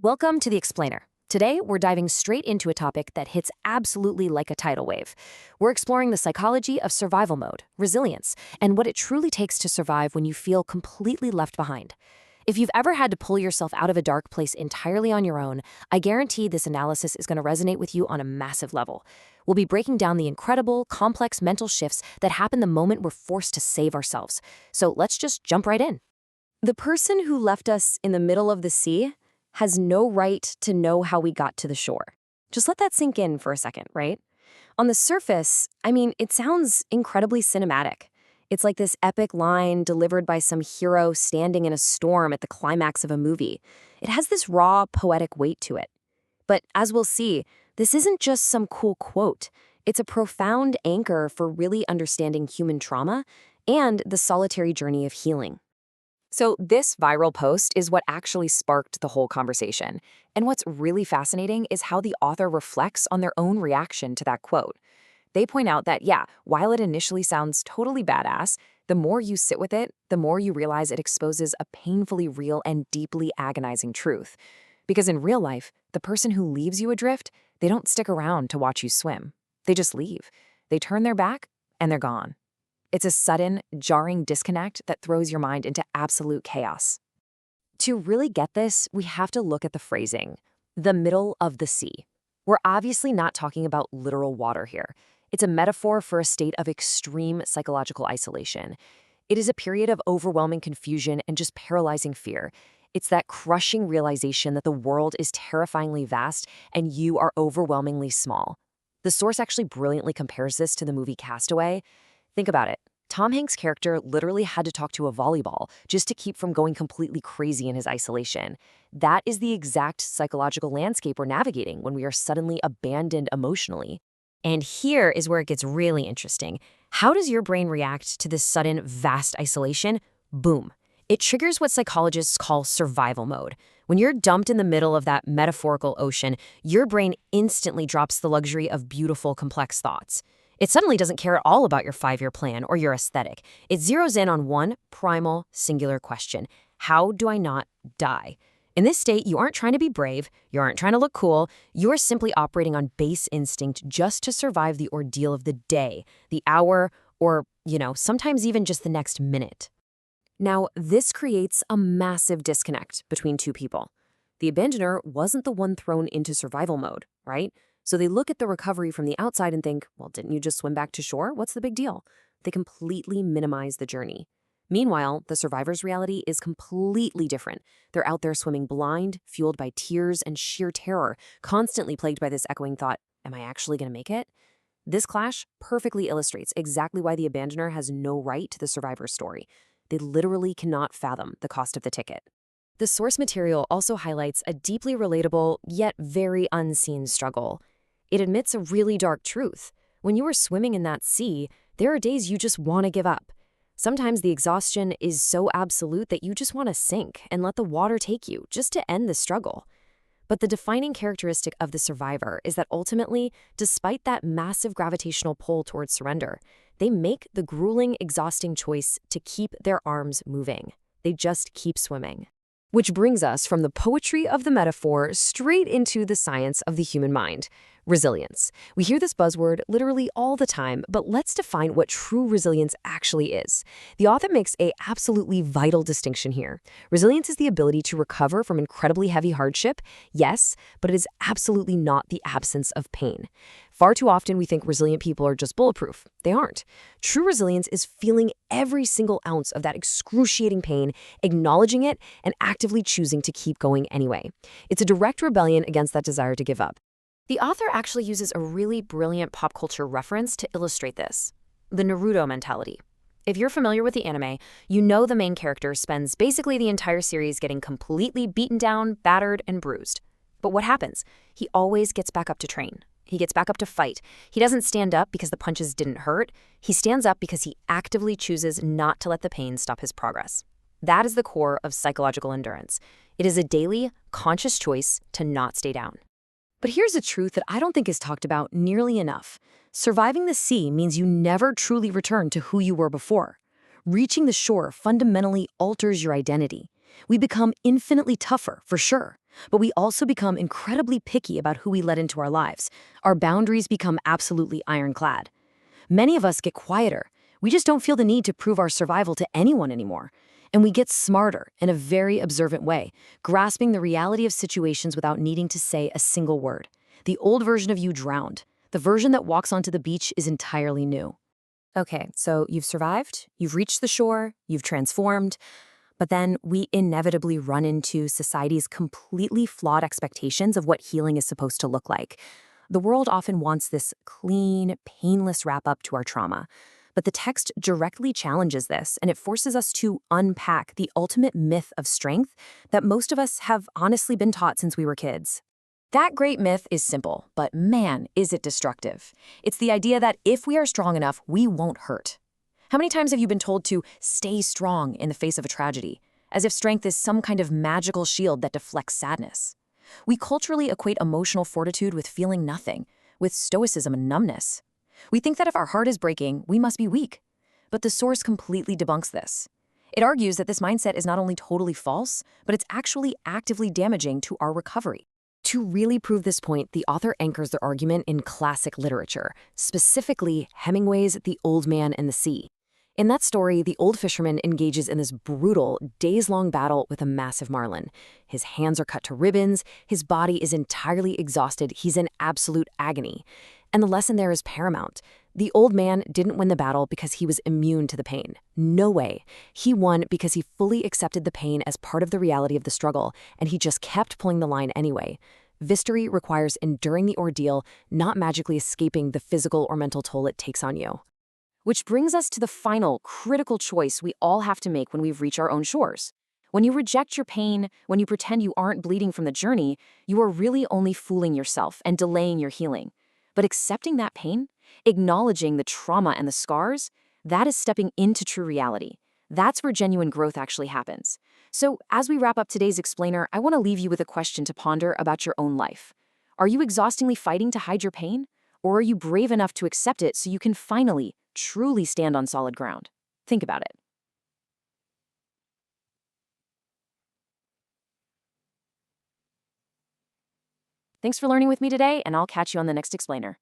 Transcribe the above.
Welcome to The Explainer. Today, we're diving straight into a topic that hits absolutely like a tidal wave. We're exploring the psychology of survival mode, resilience, and what it truly takes to survive when you feel completely left behind. If you've ever had to pull yourself out of a dark place entirely on your own, I guarantee this analysis is going to resonate with you on a massive level. We'll be breaking down the incredible, complex mental shifts that happen the moment we're forced to save ourselves. So let's just jump right in. The person who left us in the middle of the sea has no right to know how we got to the shore. Just let that sink in for a second, right? On the surface, it sounds incredibly cinematic. It's like this epic line delivered by some hero standing in a storm at the climax of a movie. It has this raw, poetic weight to it. But as we'll see, this isn't just some cool quote. It's a profound anchor for really understanding human trauma and the solitary journey of healing. So this viral post is what actually sparked the whole conversation. And what's really fascinating is how the author reflects on their own reaction to that quote. They point out that, while it initially sounds totally badass, the more you sit with it, the more you realize it exposes a painfully real and deeply agonizing truth. Because in real life, the person who leaves you adrift, they don't stick around to watch you swim. They just leave. They turn their back, and they're gone. It's a sudden, jarring disconnect that throws your mind into absolute chaos. To really get this, we have to look at the phrasing, the middle of the sea. We're obviously not talking about literal water here. It's a metaphor for a state of extreme psychological isolation. It is a period of overwhelming confusion and just paralyzing fear. It's that crushing realization that the world is terrifyingly vast and you are overwhelmingly small. The source actually brilliantly compares this to the movie Castaway. Think about it. Tom Hanks' character literally had to talk to a volleyball just to keep from going completely crazy in his isolation. That is the exact psychological landscape we're navigating when we are suddenly abandoned emotionally. And here is where it gets really interesting. How does your brain react to this sudden, vast isolation? Boom. It triggers what psychologists call survival mode. When you're dumped in the middle of that metaphorical ocean, your brain instantly drops the luxury of beautiful, complex thoughts. It suddenly doesn't care at all about your 5-year plan or your aesthetic. It zeroes in on one primal, singular question. How do I not die? In this state, you aren't trying to be brave, you aren't trying to look cool, you're simply operating on base instinct just to survive the ordeal of the day, the hour, or, sometimes even just the next minute. Now, this creates a massive disconnect between two people. The abandoner wasn't the one thrown into survival mode, right? So they look at the recovery from the outside and think, well, didn't you just swim back to shore? What's the big deal? They completely minimize the journey. Meanwhile, the survivor's reality is completely different. They're out there swimming blind, fueled by tears and sheer terror, constantly plagued by this echoing thought, am I actually going to make it? This clash perfectly illustrates exactly why the abandoner has no right to the survivor's story. They literally cannot fathom the cost of the ticket. The source material also highlights a deeply relatable, yet very unseen struggle. It admits a really dark truth. When you are swimming in that sea, there are days you just want to give up. Sometimes the exhaustion is so absolute that you just want to sink and let the water take you, just to end the struggle. But the defining characteristic of the survivor is that ultimately, despite that massive gravitational pull towards surrender, they make the grueling, exhausting choice to keep their arms moving. They just keep swimming. Which brings us from the poetry of the metaphor straight into the science of the human mind. Resilience. We hear this buzzword literally all the time, but let's define what true resilience actually is. The author makes a absolutely vital distinction here. Resilience is the ability to recover from incredibly heavy hardship, yes, but it is absolutely not the absence of pain. Far too often we think resilient people are just bulletproof. They aren't. True resilience is feeling every single ounce of that excruciating pain, acknowledging it, and actively choosing to keep going anyway. It's a direct rebellion against that desire to give up. The author actually uses a really brilliant pop culture reference to illustrate this: the Naruto mentality. If you're familiar with the anime, you know the main character spends basically the entire series getting completely beaten down, battered, and bruised. But what happens? He always gets back up to train. He gets back up to fight. He doesn't stand up because the punches didn't hurt. He stands up because he actively chooses not to let the pain stop his progress. That is the core of psychological endurance. It is a daily, conscious choice to not stay down. But here's a truth that I don't think is talked about nearly enough. Surviving the sea means you never truly return to who you were before. Reaching the shore fundamentally alters your identity. We become infinitely tougher, for sure. But we also become incredibly picky about who we let into our lives. Our boundaries become absolutely ironclad. Many of us get quieter. We just don't feel the need to prove our survival to anyone anymore. And we get smarter in a very observant way, grasping the reality of situations without needing to say a single word. The old version of you drowned. The version that walks onto the beach is entirely new. Okay, so you've survived, you've reached the shore, you've transformed, but then we inevitably run into society's completely flawed expectations of what healing is supposed to look like. The world often wants this clean, painless wrap up to our trauma. But the text directly challenges this, and it forces us to unpack the ultimate myth of strength that most of us have honestly been taught since we were kids. That great myth is simple, but man, is it destructive. It's the idea that if we are strong enough, we won't hurt. How many times have you been told to stay strong in the face of a tragedy, as if strength is some kind of magical shield that deflects sadness? We culturally equate emotional fortitude with feeling nothing, with stoicism and numbness. We think that if our heart is breaking, we must be weak. But the source completely debunks this. It argues that this mindset is not only totally false, but it's actually actively damaging to our recovery. To really prove this point, the author anchors their argument in classic literature, specifically Hemingway's The Old Man and the Sea. In that story, the old fisherman engages in this brutal, days-long battle with a massive marlin. His hands are cut to ribbons, his body is entirely exhausted, he's in absolute agony. And the lesson there is paramount. The old man didn't win the battle because he was immune to the pain. No way. He won because he fully accepted the pain as part of the reality of the struggle, and he just kept pulling the line anyway. Victory requires enduring the ordeal, not magically escaping the physical or mental toll it takes on you. Which brings us to the final, critical choice we all have to make when we reach our own shores. When you reject your pain, when you pretend you aren't bleeding from the journey, you are really only fooling yourself and delaying your healing. But accepting that pain, acknowledging the trauma and the scars, that is stepping into true reality. That's where genuine growth actually happens. So, as we wrap up today's explainer, I want to leave you with a question to ponder about your own life. Are you exhaustingly fighting to hide your pain? Or are you brave enough to accept it so you can finally, truly stand on solid ground? Think about it. Thanks for learning with me today, and I'll catch you on the next explainer.